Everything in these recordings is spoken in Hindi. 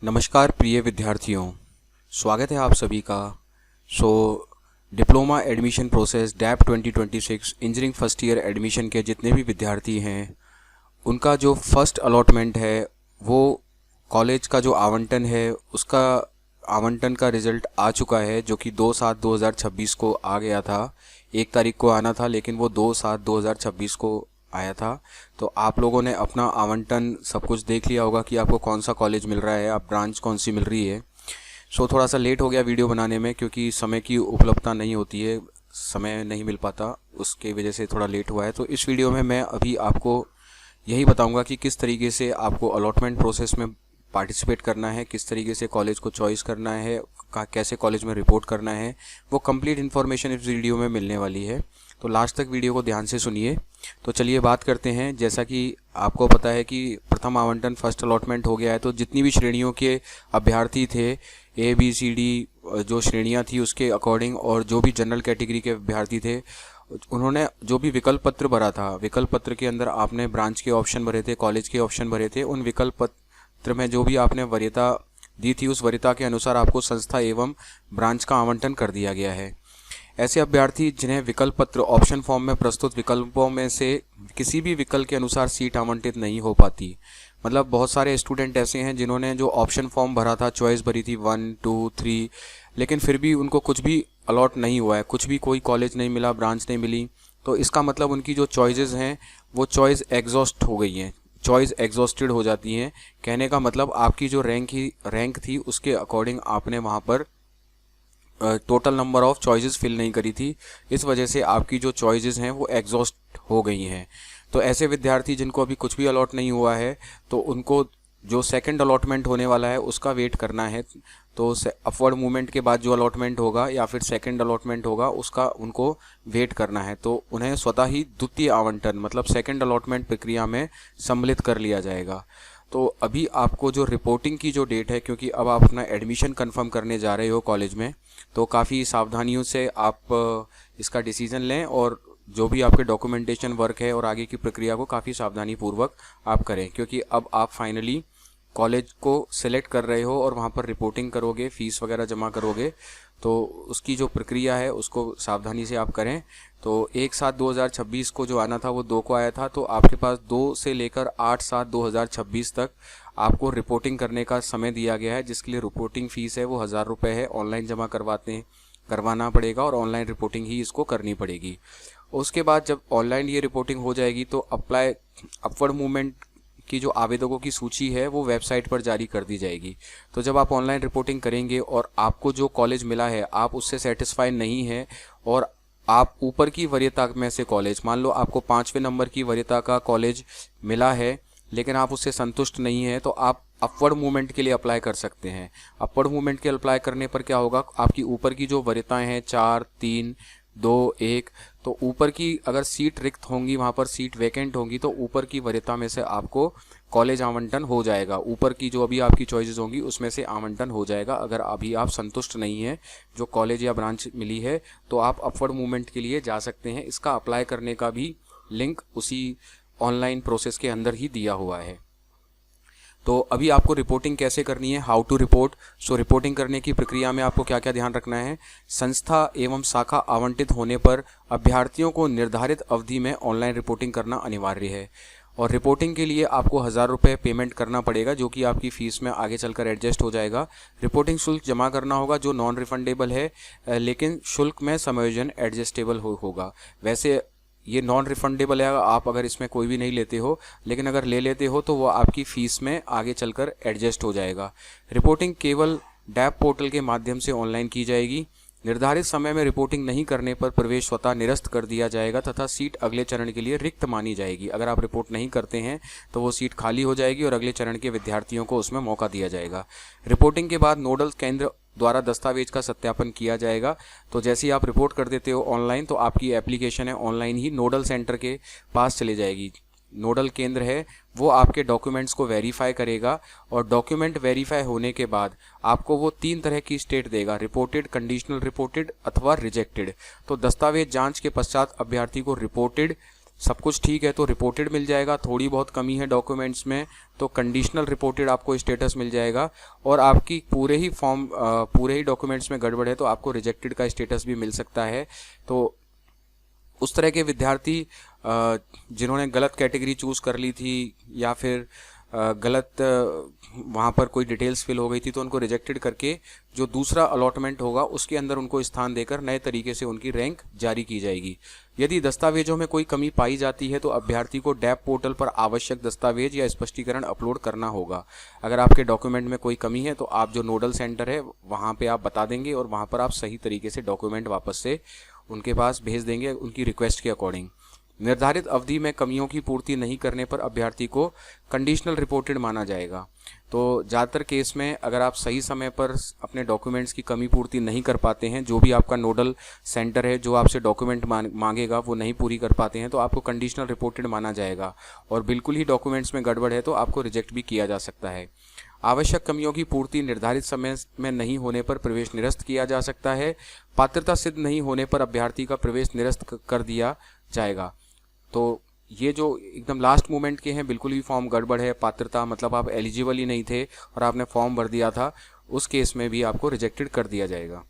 नमस्कार प्रिय विद्यार्थियों, स्वागत है आप सभी का। डिप्लोमा एडमिशन प्रोसेस डैप 2026 इंजीनियरिंग फर्स्ट ईयर एडमिशन के जितने भी विद्यार्थी हैं उनका जो फर्स्ट अलॉटमेंट है वो कॉलेज का जो आवंटन है उसका आवंटन का रिज़ल्ट आ चुका है, जो कि 2/7/2026 को आ गया था। 1 तारीख को आना था लेकिन वो 2/7/2026 को आया था। तो आप लोगों ने अपना आवंटन सब कुछ देख लिया होगा कि आपको कौन सा कॉलेज मिल रहा है, आप ब्रांच कौन सी मिल रही है। थोड़ा सा लेट हो गया वीडियो बनाने में क्योंकि समय की उपलब्धता नहीं होती है, समय नहीं मिल पाता, उसके वजह से थोड़ा लेट हुआ है। तो इस वीडियो में मैं अभी आपको यही बताऊंगा कि किस तरीके से आपको अलॉटमेंट प्रोसेस में पार्टिसिपेट करना है, किस तरीके से कॉलेज को चॉइस करना है, कैसे कॉलेज में रिपोर्ट करना है। वो कंप्लीट इन्फॉर्मेशन इस वीडियो में मिलने वाली है, तो लास्ट तक वीडियो को ध्यान से सुनिए। तो चलिए बात करते हैं। जैसा कि आपको पता है कि प्रथम आवंटन फर्स्ट अलॉटमेंट हो गया है, तो जितनी भी श्रेणियों के अभ्यर्थी थे, ABCD जो श्रेणियां थी उसके अकॉर्डिंग, और जो भी जनरल कैटेगरी के अभ्यर्थी थे उन्होंने जो भी विकल्प पत्र भरा था, विकल्प पत्र के अंदर आपने ब्रांच के ऑप्शन भरे थे, कॉलेज के ऑप्शन भरे थे, उन विकल्प पत्र में जो भी आपने वरीयता दी थी उस वरीयता के अनुसार आपको संस्था एवं ब्रांच का आवंटन कर दिया गया है। ऐसे अभ्यर्थी जिन्हें विकल्प पत्र ऑप्शन फॉर्म में प्रस्तुत विकल्पों में से किसी भी विकल्प के अनुसार सीट आवंटित नहीं हो पाती, मतलब बहुत सारे स्टूडेंट ऐसे हैं जिन्होंने जो ऑप्शन फॉर्म भरा था, चॉइस भरी थी 1 2 3, लेकिन फिर भी उनको कुछ भी अलॉट नहीं हुआ है, कुछ भी कोई कॉलेज नहीं मिला, ब्रांच नहीं मिली। तो इसका मतलब उनकी जो चॉइसेस हैं वो चॉइस एग्जॉस्ट हो गई हैं, चॉइस एग्जॉस्टेड हो जाती हैं। कहने का मतलब आपकी जो रैंक थी उसके अकॉर्डिंग आपने वहाँ पर total number of choices fill नहीं करी थी, इस वजह से आपकी जो चॉइसेस हैं वो एग्जॉस्ट हो गई हैं। तो ऐसे विद्यार्थी जिनको अभी कुछ भी अलॉट नहीं हुआ है, तो उनको जो सेकंड अलॉटमेंट होने वाला है उसका वेट करना है। तो अपवर्ड मूवमेंट के बाद जो अलॉटमेंट होगा या फिर सेकंड अलॉटमेंट होगा उसका उनको वेट करना है। तो उन्हें स्वतः ही द्वितीय आवंटन मतलब सेकंड अलॉटमेंट प्रक्रिया में सम्मिलित कर लिया जाएगा। तो अभी आपको जो रिपोर्टिंग की जो डेट है, क्योंकि अब आप अपना एडमिशन कंफर्म करने जा रहे हो कॉलेज में, तो काफ़ी सावधानियों से आप इसका डिसीज़न लें और जो भी आपके डॉक्यूमेंटेशन वर्क है और आगे की प्रक्रिया को काफ़ी सावधानी पूर्वक आप करें, क्योंकि अब आप फाइनली कॉलेज को सिलेक्ट कर रहे हो और वहाँ पर रिपोर्टिंग करोगे, फीस वगैरह जमा करोगे, तो उसकी जो प्रक्रिया है उसको सावधानी से आप करें। तो 1/7/2026 को जो आना था वो 2 को आया था, तो आपके पास 2 से लेकर 8/7/2026 तक आपको रिपोर्टिंग करने का समय दिया गया है, जिसके लिए रिपोर्टिंग फ़ीस है वो 1000 रुपये है। ऑनलाइन जमा करवाना पड़ेगा और ऑनलाइन रिपोर्टिंग ही इसको करनी पड़ेगी। उसके बाद जब ऑनलाइन ये रिपोर्टिंग हो जाएगी तो अपवर्ड मूवमेंट की जो आवेदकों की सूची है वो वेबसाइट पर जारी कर दी जाएगी। तो जब आप ऑनलाइन रिपोर्टिंग करेंगे और आपको जो कॉलेज मिला है आप उससे सेटिस्फाई नहीं है और आप ऊपर की वरीयता में से कॉलेज, मान लो आपको 5वें नंबर की वरीयता का कॉलेज मिला है लेकिन आप उससे संतुष्ट नहीं हैं, तो आप अपवर्ड मूवमेंट के लिए अप्लाई कर सकते हैं। अपवर्ड मूवमेंट के अप्लाई करने पर क्या होगा, आपकी ऊपर की जो वरीयताएं हैं 4 3 2 1, तो ऊपर की अगर सीट रिक्त होंगी, वहाँ पर सीट वैकेंट होंगी, तो ऊपर की वरीयता में से आपको कॉलेज आवंटन हो जाएगा। ऊपर की जो अभी आपकी चॉइसेस होंगी उसमें से आवंटन हो जाएगा। अगर अभी आप संतुष्ट नहीं हैं जो कॉलेज या ब्रांच मिली है तो आप अपवर्ड मूवमेंट के लिए जा सकते हैं। इसका अप्लाई करने का भी लिंक उसी ऑनलाइन प्रोसेस के अंदर ही दिया हुआ है। तो अभी आपको रिपोर्टिंग कैसे करनी है, हाउ टू रिपोर्ट। रिपोर्टिंग करने की प्रक्रिया में आपको क्या क्या ध्यान रखना है। संस्था एवं शाखा आवंटित होने पर अभ्यर्थियों को निर्धारित अवधि में ऑनलाइन रिपोर्टिंग करना अनिवार्य है और रिपोर्टिंग के लिए आपको 1000 रुपये पेमेंट करना पड़ेगा, जो कि आपकी फ़ीस में आगे चलकर एडजस्ट हो जाएगा। रिपोर्टिंग शुल्क जमा करना होगा जो नॉन रिफंडेबल है, लेकिन शुल्क में समायोजन एडजस्टेबल होगा। वैसे ये नॉन रिफंडेबल है आप अगर इसमें कोई भी नहीं लेते हो, लेकिन अगर ले लेते हो तो वो आपकी फ़ीस में आगे चलकर एडजस्ट हो जाएगा। रिपोर्टिंग केवल डैप पोर्टल के माध्यम से ऑनलाइन की जाएगी। निर्धारित समय में रिपोर्टिंग नहीं करने पर प्रवेश स्वतः निरस्त कर दिया जाएगा तथा सीट अगले चरण के लिए रिक्त मानी जाएगी। अगर आप रिपोर्ट नहीं करते हैं तो वो सीट खाली हो जाएगी और अगले चरण के विद्यार्थियों को उसमें मौका दिया जाएगा। रिपोर्टिंग के बाद नोडल केंद्र द्वारा दस्तावेज का सत्यापन किया जाएगा। तो जैसे ही आप रिपोर्ट कर देते हो ऑनलाइन, तो आपकी एप्लीकेशन है ऑनलाइन ही नोडल सेंटर के पास चले जाएगी। नोडल केंद्र है वो आपके डॉक्यूमेंट्स को वेरीफाई करेगा और डॉक्यूमेंट वेरीफाई होने के बाद आपको वो 3 तरह की स्टेट देगा, रिपोर्टेड, कंडीशनल रिपोर्टेड अथवा रिजेक्टेड। तो दस्तावेज जांच के पश्चात अभ्यर्थी को रिपोर्टेड सब कुछ ठीक है तो रिपोर्टेड मिल जाएगा, थोड़ी बहुत कमी है डॉक्यूमेंट्स में तो कंडीशनल रिपोर्टेड आपको स्टेटस मिल जाएगा, और आपकी पूरे ही डॉक्यूमेंट्स में गड़बड़ है तो आपको रिजेक्टेड का स्टेटस भी मिल सकता है। तो उस तरह के विद्यार्थी जिन्होंने गलत कैटेगरी चूज़ कर ली थी या फिर गलत वहाँ पर कोई डिटेल्स फिल हो गई थी तो उनको रिजेक्टेड करके जो दूसरा अलॉटमेंट होगा उसके अंदर उनको स्थान देकर नए तरीके से उनकी रैंक जारी की जाएगी। यदि दस्तावेजों में कोई कमी पाई जाती है तो अभ्यर्थी को डैप पोर्टल पर आवश्यक दस्तावेज या स्पष्टीकरण अपलोड करना होगा। अगर आपके डॉक्यूमेंट में कोई कमी है तो आप जो नोडल सेंटर है वहाँ पे आप बता देंगे और वहाँ पर आप सही तरीके से डॉक्यूमेंट वापस से उनके पास भेज देंगे उनकी रिक्वेस्ट के अकॉर्डिंग। निर्धारित अवधि में कमियों की पूर्ति नहीं करने पर अभ्यर्थी को कंडीशनल रिपोर्टेड माना जाएगा। तो ज़्यादातर केस में अगर आप सही समय पर अपने डॉक्यूमेंट्स की कमी पूर्ति नहीं कर पाते हैं, जो भी आपका नोडल सेंटर है जो आपसे डॉक्यूमेंट मांगेगा वो नहीं पूरी कर पाते हैं तो आपको कंडीशनल रिपोर्टेड माना जाएगा, और बिल्कुल ही डॉक्यूमेंट्स में गड़बड़ है तो आपको रिजेक्ट भी किया जा सकता है। आवश्यक कमियों की पूर्ति निर्धारित समय में नहीं होने पर प्रवेश निरस्त किया जा सकता है। पात्रता सिद्ध नहीं होने पर अभ्यर्थी का प्रवेश निरस्त कर दिया जाएगा। तो ये जो एकदम लास्ट मोमेंट के हैं, बिल्कुल ही फॉर्म गड़बड़ है, पात्रता मतलब आप एलिजिबल ही नहीं थे और आपने फॉर्म भर दिया था, उस केस में भी आपको रिजेक्टेड कर दिया जाएगा।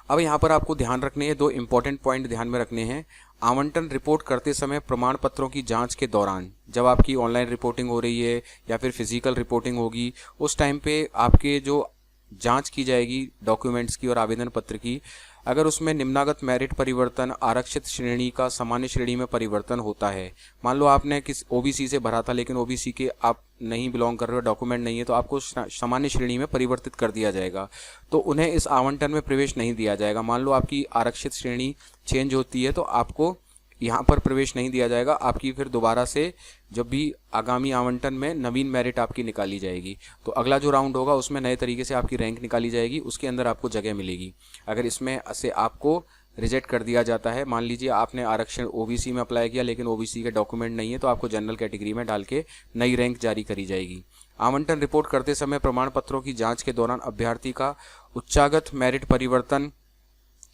अब यहाँ पर आपको ध्यान रखने हैं, दो इम्पॉर्टेंट पॉइंट ध्यान में रखने हैं। आवंटन रिपोर्ट करते समय प्रमाण पत्रों की जांच के दौरान, जब आपकी ऑनलाइन रिपोर्टिंग हो रही है या फिर फिजिकल रिपोर्टिंग होगी, उस टाइम पे आपके जो जांच की जाएगी डॉक्यूमेंट्स की और आवेदन पत्र की, अगर उसमें निम्नागत मेरिट परिवर्तन आरक्षित श्रेणी का सामान्य श्रेणी में परिवर्तन होता है, मान लो आपने किस ओबीसी से भरा था लेकिन ओबीसी के आप नहीं बिलोंग कर रहे हो, डॉक्यूमेंट नहीं है, तो आपको सामान्य श्रेणी में परिवर्तित कर दिया जाएगा, तो उन्हें इस आवंटन में प्रवेश नहीं दिया जाएगा। मान लो आपकी आरक्षित श्रेणी चेंज होती है तो आपको यहाँ पर प्रवेश नहीं दिया जाएगा, आपकी फिर दोबारा से जब भी आगामी आवंटन में नवीन मेरिट आपकी निकाली जाएगी तो अगला जो राउंड होगा उसमें नए तरीके से आपकी रैंक निकाली जाएगी, उसके अंदर आपको जगह मिलेगी। अगर इसमें से आपको रिजेक्ट कर दिया जाता है, मान लीजिए आपने आरक्षण ओबीसी में अप्लाई किया लेकिन ओबीसी के डॉक्यूमेंट नहीं है, तो आपको जनरल कैटेगरी में डाल के नई रैंक जारी करी जाएगी। आवंटन रिपोर्ट करते समय प्रमाण पत्रों की जाँच के दौरान अभ्यर्थी का उच्चागत मेरिट परिवर्तन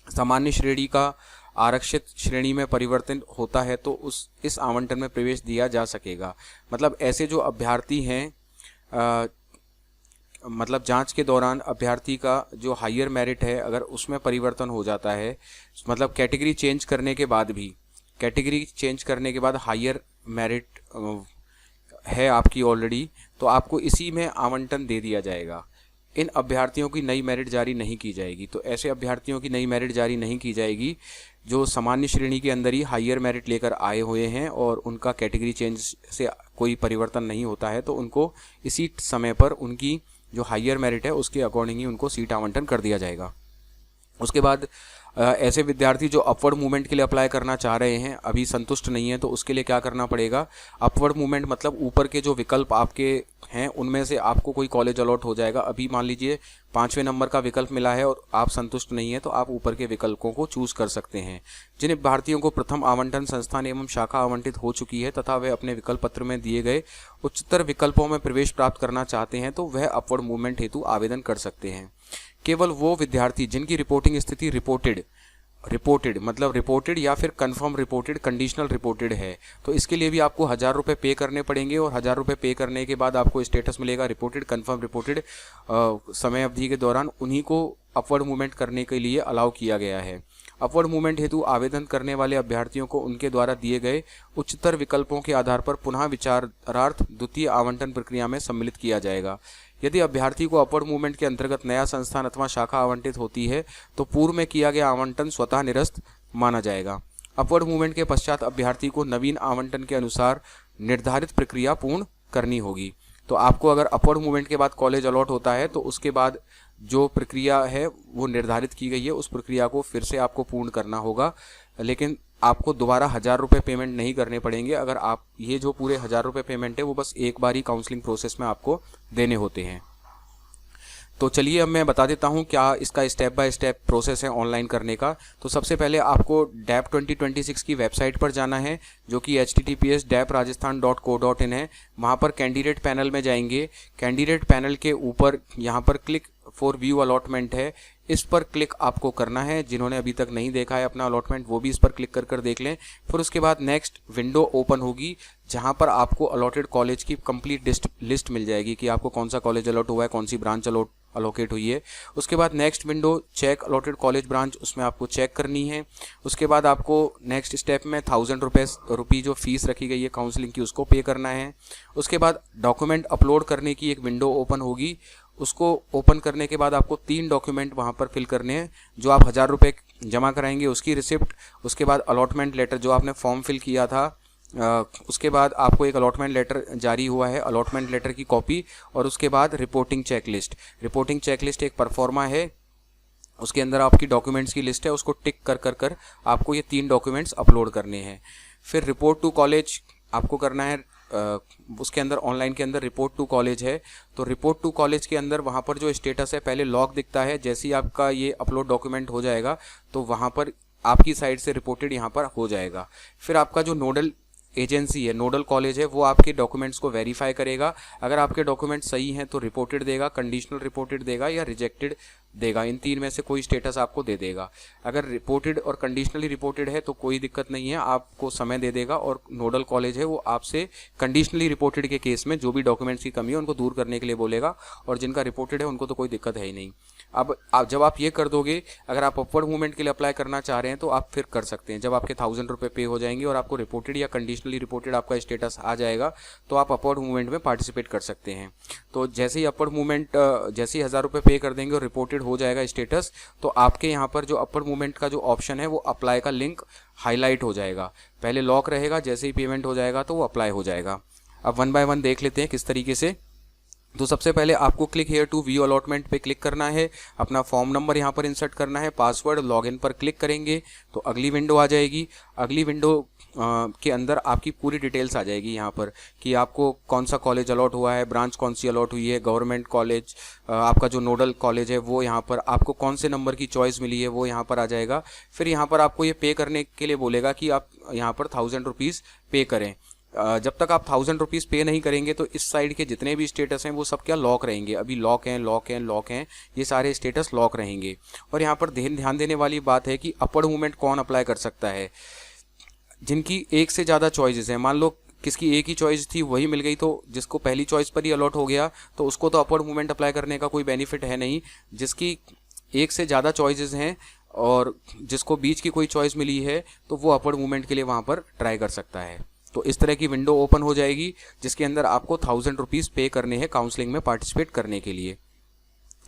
सामान्य श्रेणी का आरक्षित श्रेणी में परिवर्तन होता है तो इस आवंटन में प्रवेश दिया जा सकेगा। मतलब ऐसे जो अभ्यर्थी हैं, मतलब जांच के दौरान अभ्यर्थी का जो हायर मेरिट है अगर उसमें परिवर्तन हो जाता है, मतलब कैटेगरी चेंज करने के बाद हायर मेरिट है आपकी ऑलरेडी, तो आपको इसी में आवंटन दे दिया जाएगा। इन अभ्यर्थियों की नई मेरिट जारी नहीं की जाएगी। तो ऐसे अभ्यर्थियों की नई मेरिट जारी नहीं की जाएगी जो सामान्य श्रेणी के अंदर ही हायर मेरिट लेकर आए हुए हैं और उनका कैटेगरी चेंज से कोई परिवर्तन नहीं होता है, तो उनको इसी समय पर उनकी जो हायर मेरिट है उसके अकॉर्डिंग ही उनको सीट आवंटन कर दिया जाएगा। उसके बाद ऐसे विद्यार्थी जो अपवर्ड मूवमेंट के लिए अप्लाई करना चाह रहे हैं, अभी संतुष्ट नहीं है, तो उसके लिए क्या करना पड़ेगा, अपवर्ड मूवमेंट मतलब ऊपर के जो विकल्प आपके हैं उनमें से आपको कोई कॉलेज अलॉट हो जाएगा। अभी मान लीजिए 5वें नंबर का विकल्प मिला है और आप संतुष्ट नहीं है तो आप ऊपर के विकल्पों को चूज कर सकते हैं। जिन अभ्यर्थियों को प्रथम आवंटन संस्थान एवं शाखा आवंटित हो चुकी है तथा वे अपने विकल्प पत्र में दिए गए उच्चतर विकल्पों में प्रवेश प्राप्त करना चाहते हैं तो वह अपवर्ड मूवमेंट हेतु आवेदन कर सकते हैं। केवल वो विद्यार्थी जिनकी रिपोर्टिंग स्थिति रिपोर्टेड या फिर कंफर्म रिपोर्टेड, कंडीशनल रिपोर्टेड है, तो इसके लिए भी आपको 1000 रुपये पे करने पड़ेंगे और 1000 रुपये पे करने के बाद आपको स्टेटस मिलेगा रिपोर्टेड, कंफर्म रिपोर्टेड। समय अवधि के दौरान उन्हीं को अपवर्ड मूवमेंट करने के लिए अलाउ किया गया है। अपवर्ड मूवमेंट हेतु आवेदन करने वाले अभ्यर्थियों को उनके द्वारा दिए गए उच्चतर विकल्पों के आधार पर पुनः विचारार्थ द्वितीय आवंटन प्रक्रिया में सम्मिलित किया जाएगा। यदि अभ्यर्थी को अपवर्ड मूवमेंट के अंतर्गत नया संस्थान अथवा शाखा आवंटित होती है तो पूर्व में किया गया आवंटन स्वतः निरस्त माना जाएगा। अपवर्ड मूवमेंट के पश्चात अभ्यर्थी को नवीन आवंटन के अनुसार निर्धारित प्रक्रिया पूर्ण करनी होगी। तो आपको अगर अपवर्ड मूवमेंट के बाद कॉलेज अलॉट होता है तो उसके बाद जो प्रक्रिया है वो निर्धारित की गई है, उस प्रक्रिया को फिर से आपको पूर्ण करना होगा, लेकिन आपको दोबारा 1000 रुपये पेमेंट नहीं करने पड़ेंगे। अगर आप ये जो पूरे 1000 रुपये पेमेंट है वो बस एक बार ही काउंसलिंग प्रोसेस में आपको देने होते हैं। तो चलिए अब मैं बता देता हूँ क्या इसका स्टेप बाय स्टेप प्रोसेस है ऑनलाइन करने का। तो सबसे पहले आपको डैप 2026 की वेबसाइट पर जाना है जो कि https://daprajasthan.co.in है। वहाँ पर कैंडिडेट पैनल में जाएंगे। कैंडिडेट पैनल के ऊपर यहाँ पर क्लिक फॉर व्यू अलॉटमेंट है, इस पर क्लिक आपको करना है। जिन्होंने अभी तक नहीं देखा है अपना अलॉटमेंट, वो भी इस पर क्लिक कर कर देख लें। फिर उसके बाद नेक्स्ट विंडो ओपन होगी, जहां पर आपको अलॉटेड कॉलेज की कंप्लीट लिस्ट मिल जाएगी कि आपको कौन सा कॉलेज अलॉट हुआ है, कौन सी ब्रांच अलोकेट हुई है। उसके बाद next window check allotted college branch, उसमें आपको चेक करनी है। उसके बाद आपको नेक्स्ट स्टेप में 1000 रुपये जो फीस रखी गई है काउंसलिंग की, उसको पे करना है। उसके बाद डॉक्यूमेंट अपलोड करने की एक विंडो ओपन होगी, उसको ओपन करने के बाद आपको 3 डॉक्यूमेंट वहाँ पर फिल करने हैं। जो आप 1000 रुपये जमा कराएंगे उसकी रिसिप्ट, उसके बाद अलॉटमेंट लेटर जो आपने फॉर्म फिल किया था, उसके बाद आपको एक अलॉटमेंट लेटर जारी हुआ है, अलॉटमेंट लेटर की कॉपी, और उसके बाद रिपोर्टिंग चेकलिस्ट। रिपोर्टिंग चेकलिस्ट एक परफॉर्मा है, उसके अंदर आपकी डॉक्यूमेंट्स की लिस्ट है, उसको टिक कर कर कर आपको ये 3 डॉक्यूमेंट्स अपलोड करने हैं। फिर रिपोर्ट टू कॉलेज आपको करना है। उसके अंदर ऑनलाइन के अंदर रिपोर्ट टू कॉलेज है, तो रिपोर्ट टू कॉलेज के अंदर वहाँ पर जो स्टेटस है पहले लॉग दिखता है। जैसे ही आपका ये अपलोड डॉक्यूमेंट हो जाएगा तो वहाँ पर आपकी साइड से रिपोर्टेड यहाँ पर हो जाएगा। फिर आपका जो नोडल एजेंसी है, नोडल कॉलेज है, वो आपके डॉक्यूमेंट्स को वेरीफाई करेगा। अगर आपके डॉक्यूमेंट सही हैं तो रिपोर्टेड देगा, कंडीशनल रिपोर्टेड देगा या रिजेक्टेड देगा। इन 3 में से कोई स्टेटस आपको दे देगा। अगर रिपोर्टेड और कंडीशनली रिपोर्टेड है तो कोई दिक्कत नहीं है, आपको समय दे देगा। और नोडल कॉलेज है वो आपसे कंडीशनली रिपोर्टेड के केस में जो भी डॉक्यूमेंट्स की कमी है उनको दूर करने के लिए बोलेगा, और जिनका रिपोर्टेड है उनको तो कोई दिक्कत है ही नहीं। अब जब आप ये कर दोगे, अगर आप अपवर्ड मूवमेंट के लिए अप्लाई करना चाह रहे हैं तो आप फिर कर सकते हैं। जब आपके 1000 रुपये पे हो जाएंगे और आपको रिपोर्टेड या कंडीशनली रिपोर्टेड आपका स्टेटस आ जाएगा तो आप अपवर्ड मूवमेंट में पार्टिसिपेट कर सकते हैं। तो जैसे ही अपवर्ड मूवमेंट जैसे ही 1000 रुपये पे कर देंगे और रिपोर्टेड हो जाएगा स्टेटस, तो आपके यहाँ पर जो अपवर्ड मूवमेंट का जो ऑप्शन है वो अप्लाई का लिंक हाईलाइट हो जाएगा। पहले लॉक रहेगा, जैसे ही पेमेंट हो जाएगा तो वो अप्लाई हो जाएगा। अब 1 बाय 1 देख लेते हैं किस तरीके से। तो सबसे पहले आपको click here to view allotment पे क्लिक करना है, अपना फॉर्म नंबर यहाँ पर इंसर्ट करना है, पासवर्ड, लॉगिन पर क्लिक करेंगे तो अगली विंडो आ जाएगी। अगली विंडो के अंदर आपकी पूरी डिटेल्स आ जाएगी यहाँ पर कि आपको कौन सा कॉलेज अलॉट हुआ है, ब्रांच कौन सी अलॉट हुई है, गवर्नमेंट कॉलेज, आपका जो नोडल कॉलेज है वो यहाँ पर, आपको कौन से नंबर की चॉइस मिली है वो यहाँ पर आ जाएगा। फिर यहाँ पर आपको ये पे करने के लिए बोलेगा कि आप यहाँ पर 1000 रुपीज़ पे करें। जब तक आप 1000 रुपीज़ पे नहीं करेंगे तो इस साइड के जितने भी स्टेटस हैं वो सब क्या लॉक रहेंगे। अभी लॉक हैं, लॉक हैं, लॉक हैं, ये सारे स्टेटस लॉक रहेंगे। और यहाँ पर ध्यान देने वाली बात है कि अपवर्ड मूवमेंट कौन अप्लाई कर सकता है। जिनकी एक से ज़्यादा चॉइसेस हैं, मान लो किसकी एक ही चॉइस थी वही मिल गई, तो जिसको पहली चॉइस पर ही अलॉट हो गया तो उसको तो अपवर्ड मूवमेंट अप्लाई करने का कोई बेनिफिट है नहीं। जिसकी एक से ज़्यादा चॉइसेस हैं और जिसको बीच की कोई चॉइस मिली है तो वो अपवर्ड मूवमेंट के लिए वहाँ पर ट्राई कर सकता है। तो इस तरह की विंडो ओपन हो जाएगी जिसके अंदर आपको 1000 रुपीज़ पे करने हैं काउंसलिंग में पार्टिसिपेट करने के लिए।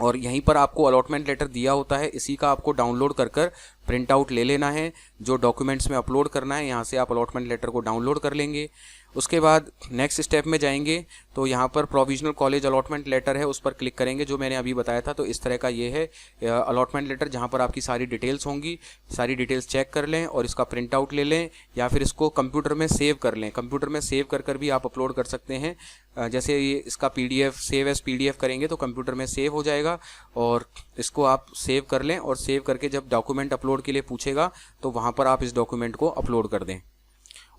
और यहीं पर आपको अलॉटमेंट लेटर दिया होता है, इसी का आपको डाउनलोड कर कर प्रिंट आउट ले लेना है। जो डॉक्यूमेंट्स में अपलोड करना है यहाँ से आप अलॉटमेंट लेटर को डाउनलोड कर लेंगे। उसके बाद नेक्स्ट स्टेप में जाएंगे तो यहाँ पर प्रोविजनल कॉलेज अलॉटमेंट लेटर है, उस पर क्लिक करेंगे जो मैंने अभी बताया था। तो इस तरह का ये है अलॉटमेंट लेटर, जहाँ पर आपकी सारी डिटेल्स होंगी। सारी डिटेल्स चेक कर लें और इसका प्रिंट आउट ले लें या फिर इसको कंप्यूटर में सेव कर लें। कंप्यूटर में सेव कर कर भी आप अपलोड कर सकते हैं। जैसे ये इसका PDF सेव एज PDF करेंगे तो कंप्यूटर में सेव हो जाएगा, और इसको आप सेव कर लें और सेव करके जब डॉक्यूमेंट अपलोड के लिए पूछेगा तो वहाँ पर आप इस डॉक्यूमेंट को अपलोड कर दें।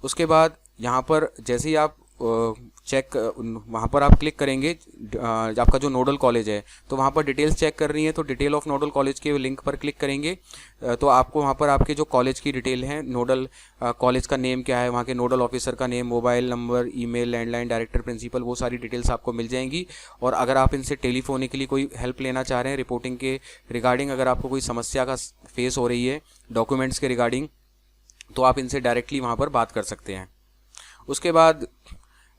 उसके बाद यहाँ पर जैसे ही आप चेक वहाँ पर आप क्लिक करेंगे, आपका जो नोडल कॉलेज है तो वहाँ पर डिटेल्स चेक कर रही है तो डिटेल ऑफ नोडल कॉलेज के लिंक पर क्लिक करेंगे तो आपको वहाँ पर आपके जो कॉलेज की डिटेल है, नोडल कॉलेज का नेम क्या है, वहाँ के नोडल ऑफिसर का name, mobile number, email, landline, director, principal, वो सारी डिटेल्स आपको मिल जाएंगी। और अगर आप इनसे टेलीफोनिकली कोई हेल्प लेना चाह रहे हैं रिपोर्टिंग के रिगार्डिंग, अगर आपको कोई समस्या का फेस हो रही है डॉक्यूमेंट्स के रिगार्डिंग, तो आप इनसे डायरेक्टली वहाँ पर बात कर सकते हैं। उसके बाद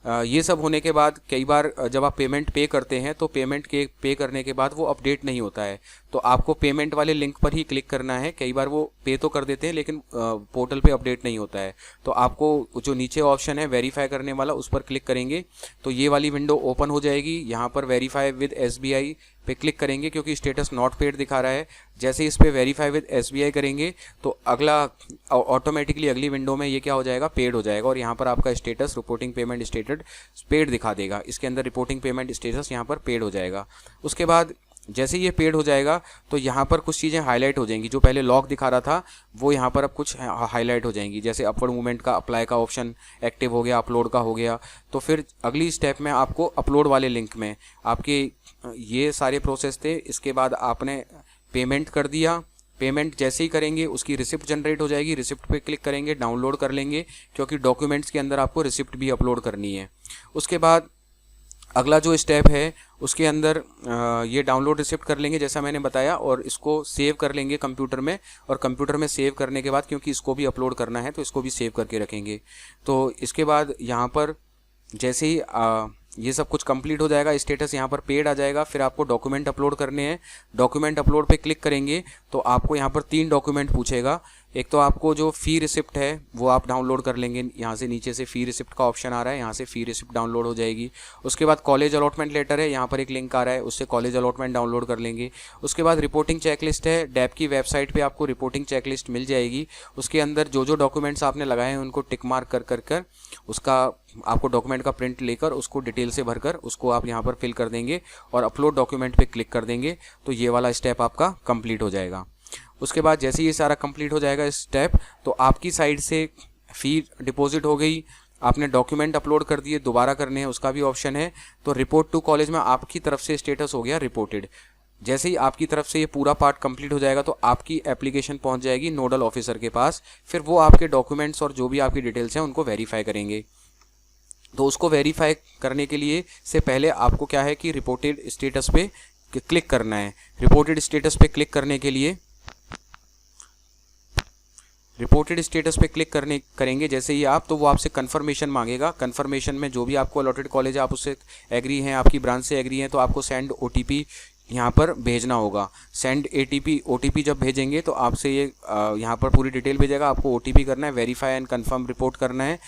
ये सब होने के बाद कई बार जब आप पेमेंट पे करते हैं तो पेमेंट के पे करने के बाद वो अपडेट नहीं होता है, तो आपको पेमेंट वाले लिंक पर ही क्लिक करना है। कई बार वो पे तो कर देते हैं लेकिन पोर्टल पे अपडेट नहीं होता है, तो आपको जो नीचे ऑप्शन है वेरीफाई करने वाला उस पर क्लिक करेंगे तो ये वाली विंडो ओपन हो जाएगी। यहाँ पर वेरीफाई विद SBI पे क्लिक करेंगे क्योंकि स्टेटस नॉट पेड दिखा रहा है। जैसे इस पे वेरीफाई विद SBI करेंगे तो अगला ऑटोमेटिकली अगली विंडो में ये क्या हो जाएगा, पेड हो जाएगा, और यहाँ पर आपका status reporting payment status paid दिखा देगा। इसके अंदर रिपोर्टिंग पेमेंट स्टेटस यहाँ पर पेड हो जाएगा। उसके बाद जैसे ये पेड हो जाएगा तो यहाँ पर कुछ चीज़ें हाईलाइट हो जाएंगी। जो पहले लॉक दिखा रहा था वो यहाँ पर अब कुछ हाईलाइट हो जाएंगी, जैसे अपवर्ड मूवमेंट का अप्लाई का ऑप्शन एक्टिव हो गया, अपलोड का हो गया। तो फिर अगली स्टेप में आपको अपलोड वाले लिंक में आपके ये सारे प्रोसेस थे। इसके बाद आपने पेमेंट कर दिया, पेमेंट जैसे ही करेंगे उसकी रिसिप्ट जनरेट हो जाएगी, रिसिप्ट पे क्लिक करेंगे, डाउनलोड कर लेंगे, क्योंकि डॉक्यूमेंट्स के अंदर आपको रिसिप्ट भी अपलोड करनी है। उसके बाद अगला जो स्टेप है उसके अंदर ये डाउनलोड रिसिप्ट कर लेंगे जैसा मैंने बताया, और इसको सेव कर लेंगे कंप्यूटर में, और कंप्यूटर में सेव करने के बाद क्योंकि इसको भी अपलोड करना है तो इसको भी सेव करके रखेंगे। तो इसके बाद यहाँ पर जैसे ही ये सब कुछ कंप्लीट हो जाएगा, स्टेटस यहाँ पर पेड आ जाएगा, फिर आपको डॉक्यूमेंट अपलोड करने हैं। डॉक्यूमेंट अपलोड पे क्लिक करेंगे तो आपको यहाँ पर 3 डॉक्यूमेंट पूछेगा। एक तो आपको जो फ़ी रिसिप्ट है वो आप डाउनलोड कर लेंगे, यहाँ से नीचे से फ़ी रिसिप्ट का ऑप्शन आ रहा है, यहाँ से फ़ी रिसिप्ट डाउनलोड हो जाएगी। उसके बाद कॉलेज अलॉटमेंट लेटर है, यहाँ पर एक लिंक आ रहा है, उससे कॉलेज अलॉटमेंट डाउनलोड कर लेंगे। उसके बाद रिपोर्टिंग चेकलिस्ट है, डैप की वेबसाइट पे आपको रिपोर्टिंग चेकलिस्ट मिल जाएगी। उसके अंदर जो जो डॉक्यूमेंट्स आपने लगाए हैं उनको टिक मार्क कर उसका आपको डॉक्यूमेंट का प्रिंट लेकर उसको डिटेल से भरकर उसको आप यहाँ पर फिल कर देंगे और अपलोड डॉक्यूमेंट पे क्लिक कर देंगे, तो ये वाला स्टेप आपका कंप्लीट हो जाएगा। उसके बाद जैसे ये सारा कंप्लीट हो जाएगा स्टेप, तो आपकी साइड से फ़ी डिपॉजिट हो गई, आपने डॉक्यूमेंट अपलोड कर दिए, दोबारा करने हैं उसका भी ऑप्शन है। तो रिपोर्ट टू कॉलेज में आपकी तरफ से स्टेटस हो गया रिपोर्टेड। जैसे ही आपकी तरफ से ये पूरा पार्ट कंप्लीट हो जाएगा तो आपकी एप्लीकेशन पहुंच जाएगी नोडल ऑफिसर के पास, फिर वो आपके डॉक्यूमेंट्स और जो भी आपकी डिटेल्स हैं उनको वेरीफाई करेंगे। तो उसको वेरीफाई करने के लिए से पहले आपको क्या है कि रिपोर्टेड स्टेटस पे क्लिक करना है। रिपोर्टेड स्टेटस पे क्लिक करने के लिए रिपोर्टेड स्टेटस पे क्लिक करेंगे जैसे ही आप, तो वो आपसे कंफर्मेशन मांगेगा। कंफर्मेशन में जो भी आपको अलॉटेड कॉलेज है आप उससे एग्री हैं, आपकी ब्रांच से एग्री हैं, तो आपको सेंड ओटीपी यहाँ पर भेजना होगा। सेंड ओटीपी जब भेजेंगे तो आपसे ये यहाँ पर पूरी डिटेल भेजेगा, आपको ओटीपी करना है, वेरीफाई एंड कंफर्म रिपोर्ट करना है।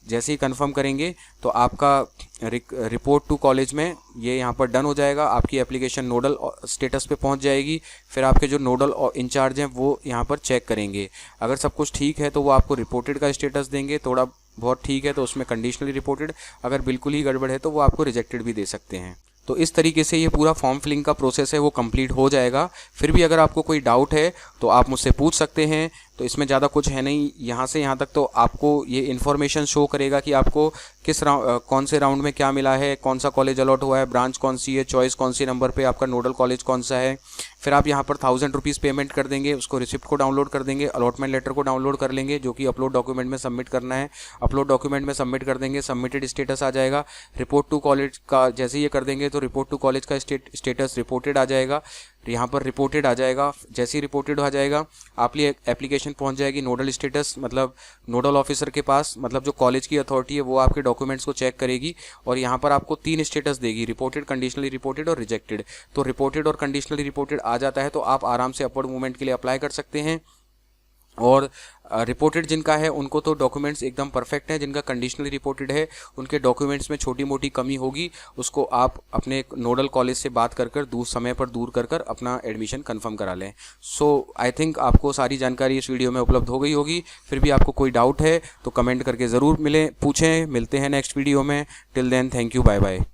जैसे ही कंफर्म करेंगे तो आपका रिपोर्ट टू कॉलेज में ये यहाँ पर डन हो जाएगा, आपकी एप्लीकेशन नोडल स्टेटस पे पहुँच जाएगी। फिर आपके जो नोडल इंचार्ज हैं वो यहाँ पर चेक करेंगे, अगर सब कुछ ठीक है तो वो आपको रिपोर्टेड का स्टेटस देंगे, थोड़ा बहुत ठीक है तो उसमें कंडीशनली रिपोर्टेड, अगर बिल्कुल ही गड़बड़ है तो वो आपको रिजेक्टेड भी दे सकते हैं। तो इस तरीके से ये पूरा फॉर्म फिलिंग का प्रोसेस है वो कंप्लीट हो जाएगा। फिर भी अगर आपको कोई डाउट है तो आप मुझसे पूछ सकते हैं। तो इसमें ज़्यादा कुछ है नहीं, यहाँ से यहाँ तक तो आपको ये इन्फॉर्मेशन शो करेगा कि आपको किस कौन से राउंड में क्या मिला है, कौन सा कॉलेज अलॉट हुआ है, ब्रांच कौन सी है, चॉइस कौन सी नंबर पे आपका नोडल कॉलेज कौन सा है। फिर आप यहाँ पर 1000 रुपीज़ पेमेंट कर देंगे, उसको रिसिप्ट को डाउनलोड कर देंगे, अलॉटमेंट लेटर को डाउनलोड कर लेंगे जो कि अपलोड डॉक्यूमेंट में सबमिट करना है, अपलोड डॉक्यूमेंट में सबमिट कर देंगे, सबमिटेड स्टेटस आ जाएगा। रिपोर्ट टू कॉलेज का जैसे ये कर देंगे तो रिपोर्ट टू कॉलेज का स्टेटस रिपोर्टेड आ जाएगा, यहाँ पर रिपोर्टेड आ जाएगा। जैसे ही रिपोर्टेड आ जाएगा आपकी एप्लीकेशन पहुँच जाएगी नोडल स्टेटस मतलब नोडल ऑफिसर के पास, मतलब जो कॉलेज की अथॉरिटी है वो आपके डॉक्यूमेंट्स को चेक करेगी और यहाँ पर आपको 3 स्टेटस देगी, रिपोर्टेड, कंडीशनली रिपोर्टेड और रिजेक्टेड। तो रिपोर्टेड और कंडीशनली रिपोर्टेड आ जाता है तो आप आराम से अपवर्ड मूवमेंट के लिए अप्लाई कर सकते हैं। और रिपोर्टेड जिनका है उनको तो डॉक्यूमेंट्स एकदम परफेक्ट हैं, जिनका कंडीशनली रिपोर्टेड है उनके डॉक्यूमेंट्स में छोटी मोटी कमी होगी, उसको आप अपने नोडल कॉलेज से बात कर समय पर दूर कर अपना एडमिशन कंफर्म करा लें। सो आई थिंक आपको सारी जानकारी इस वीडियो में उपलब्ध हो गई होगी। फिर भी आपको कोई डाउट है तो कमेंट करके ज़रूर पूछें। मिलते हैं नेक्स्ट वीडियो में। Till then thank you, bye bye.